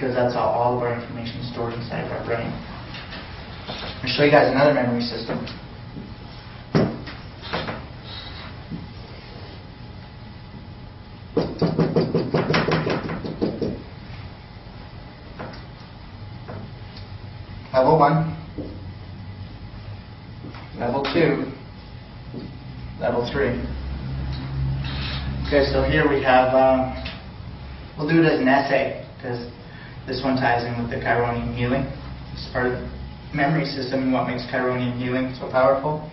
because that's how all of our information is stored inside of our brain. I'll show you guys another memory system. Level 1, Level 2, Level 3. Okay, so here we have, we'll do it as an essay, because this one ties in with the chironium healing. It's part of the memory system and what makes chironium healing so powerful.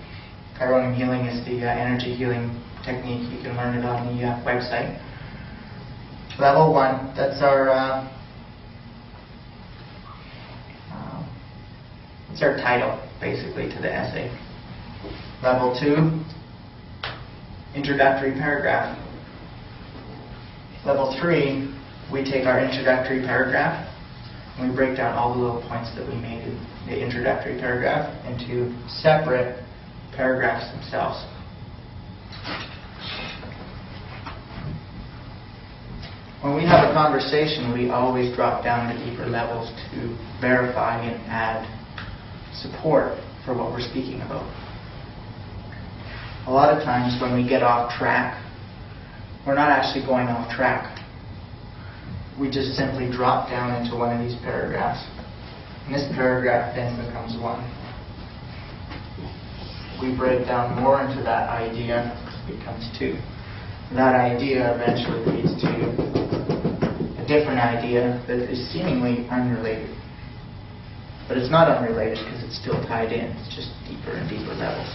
Chironium healing is the energy healing technique. You can learn it on the website. Level 1, that's our it's our title, basically, to the essay. Level 2, introductory paragraph. Level 3, we take our introductory paragraph and we break down all the little points that we made in the introductory paragraph into separate paragraphs themselves. When we have a conversation, we always drop down to deeper levels to verify and add support for what we're speaking about. A lot of times when we get off track, we're not actually going off track. We just simply drop down into one of these paragraphs. And this paragraph then becomes 1. We break down more into that idea, it becomes 2. That idea eventually leads to a different idea that is seemingly unrelated. But it's not unrelated because it's still tied in. It's just deeper and deeper levels.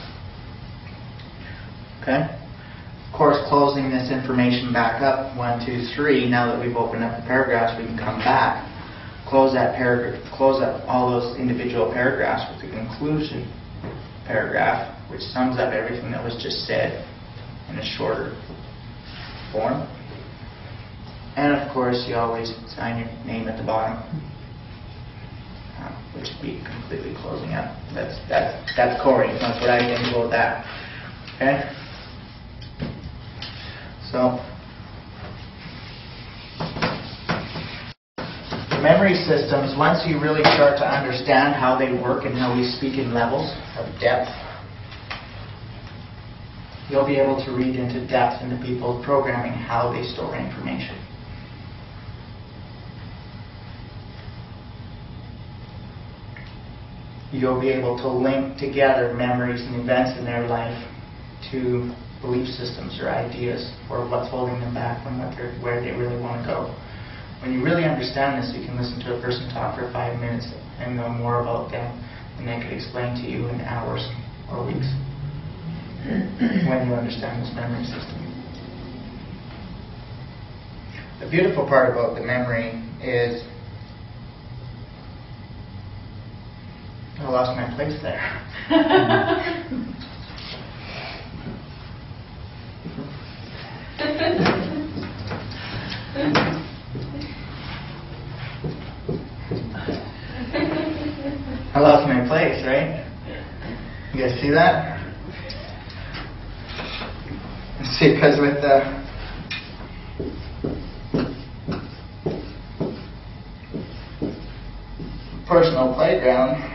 Okay? Of course, closing this information back up, 1, 2, 3, now that we've opened up the paragraphs, we can come back, close that paragraph, close up all those individual paragraphs with the conclusion paragraph, which sums up everything that was just said in a shorter form. And of course, you always sign your name at the bottom, which would be completely closing up. That's Corey. That's what I can do with that. Okay? So, memory systems, once you really start to understand how they work and how we speak in levels of depth, you'll be able to read into depth into people's programming, how they store information. You'll be able to link together memories and events in their life to belief systems or ideas, or what's holding them back from where they really want to go. When you really understand this, you can listen to a person talk for 5 minutes and know more about them than they could explain to you in hours or weeks when you understand this memory system. The beautiful part about the memory is I lost my place there. I lost my place, right? You guys see that? See, because with the personal playground,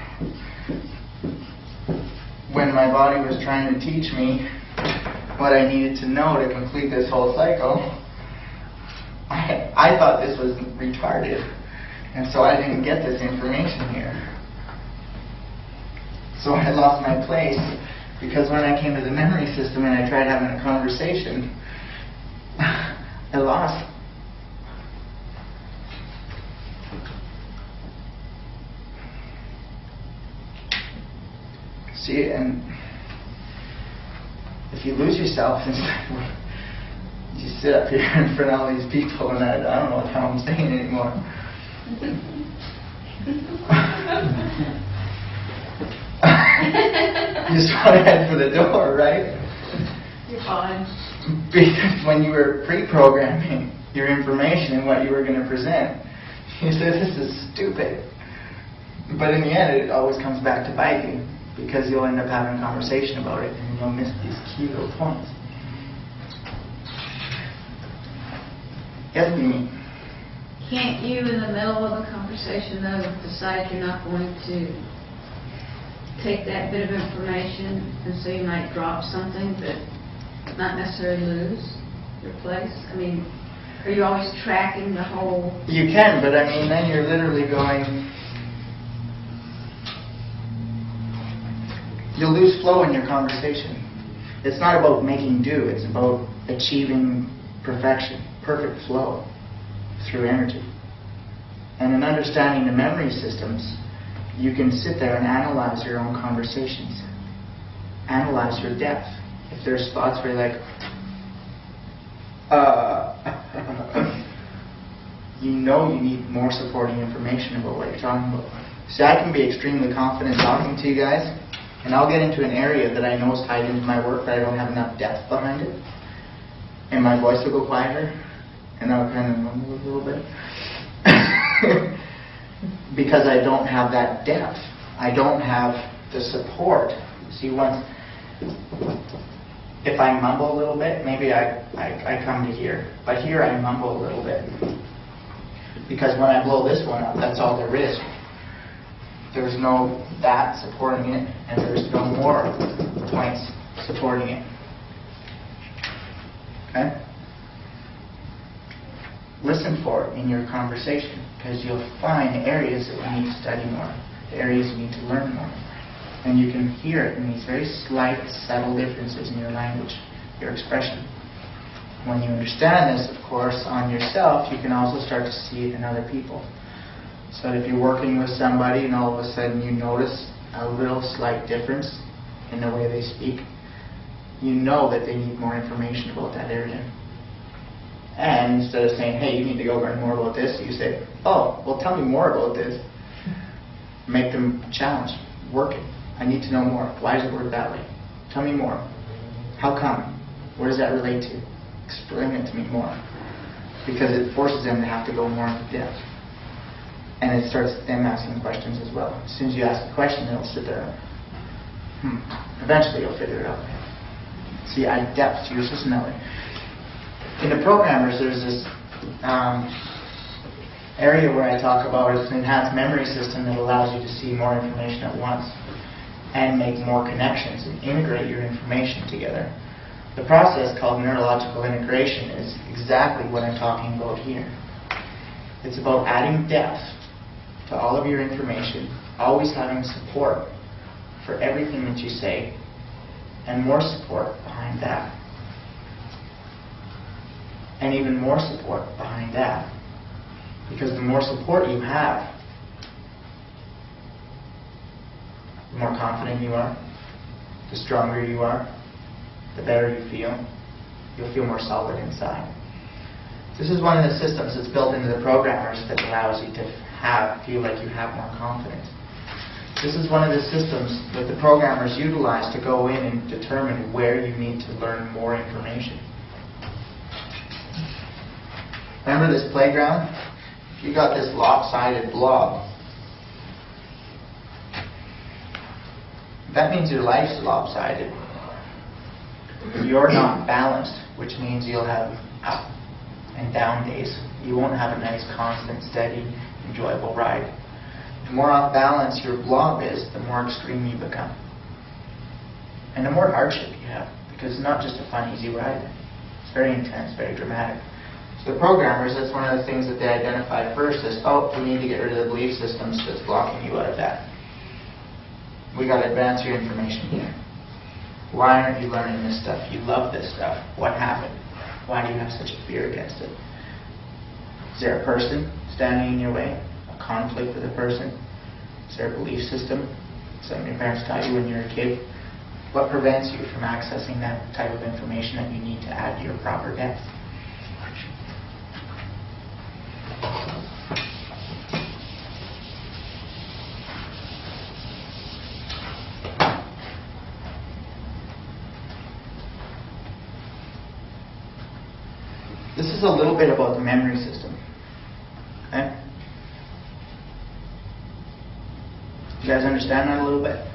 when my body was trying to teach me what I needed to know to complete this whole cycle, I thought this was retarded, and so I didn't get this information here. So I lost my place, because when I came to the memory system and I tried having a conversation, I lost. See, and if you lose yourself, it's like, you sit up here in front of all these people and I don't know what the hell I'm saying anymore. You just want to head for the door, right? You're fine. Because when you were pre-programming your information and what you were going to present, you said, this is stupid. But in the end, it always comes back to bite you, because you'll end up having a conversation about it and you'll miss these key little points. Yes, Mimi? Can't you, in the middle of a conversation, though, decide you're not going to take that bit of information, and so you might drop something, but not necessarily lose your place? I mean, are you always tracking the whole? You can, but I mean, then you're literally going... You'll lose flow in your conversation. It's not about making do, it's about achieving perfection, perfect flow through energy. And in understanding the memory systems, you can sit there and analyze your own conversations. Analyze your depth. If there's spots where you're like, you know you need more supporting information about what you're talking about. See, I can be extremely confident talking to you guys, and I'll get into an area that I know is tied into my work, but I don't have enough depth behind it. And my voice will go quieter, and I'll kind of mumble a little bit. Because I don't have that depth. I don't have the support. See, if I mumble a little bit, maybe I come to here. But here I mumble a little bit. Because when I blow this one up, that's all there is. There's no that supporting it, and there's no more points supporting it. Okay? Listen for it in your conversation, because you'll find areas that you need to study more, the areas you need to learn more. And you can hear it in these very slight, subtle differences in your language, your expression. When you understand this, of course, on yourself, you can also start to see it in other people. So that if you're working with somebody and all of a sudden you notice a little slight difference in the way they speak, you know that they need more information about that area. And instead of saying, hey, you need to go learn more about this, you say, oh, well, tell me more about this. Make them challenge. Work it. I need to know more. Why does it work that way? Tell me more. How come? What does that relate to? Explain it to me more. Because it forces them to have to go more into depth. And it starts them asking questions as well. As soon as you ask a question, they'll sit there. Eventually you'll figure it out. See, add depth to your system that way. In the programmers, there's this area where I talk about it's an enhanced memory system that allows you to see more information at once and make more connections and integrate your information together. The process called neurological integration is exactly what I'm talking about here. It's about adding depth to all of your information, always having support for everything that you say, and more support behind that. And even more support behind that. Because the more support you have, the more confident you are, the stronger you are, the better you feel. You'll feel more solid inside. This is one of the systems that's built into the programmers that allows you to feel like you have more confidence. This is one of the systems that the programmers utilize to go in and determine where you need to learn more information. Remember this playground? If you got this lopsided blob, that means your life's lopsided. You're not balanced, which means you'll have up and down days. You won't have a nice, constant, steady, enjoyable ride. The more off balance your blob is, the more extreme you become. And the more hardship you have, because it's not just a fun, easy ride. It's very intense, very dramatic. So the programmers, that's one of the things that they identified first is, oh, we need to get rid of the belief systems that's blocking you out of that. We got to advance your information here. Why aren't you learning this stuff? You love this stuff. What happened? Why do you have such a fear against it? Is there a person standing in your way? A conflict with a person? Is there a belief system? Something your parents taught you when you were a kid? What prevents you from accessing that type of information that you need to add to your proper depth? This is a little bit about the memory system. Okay? You guys understand that a little bit?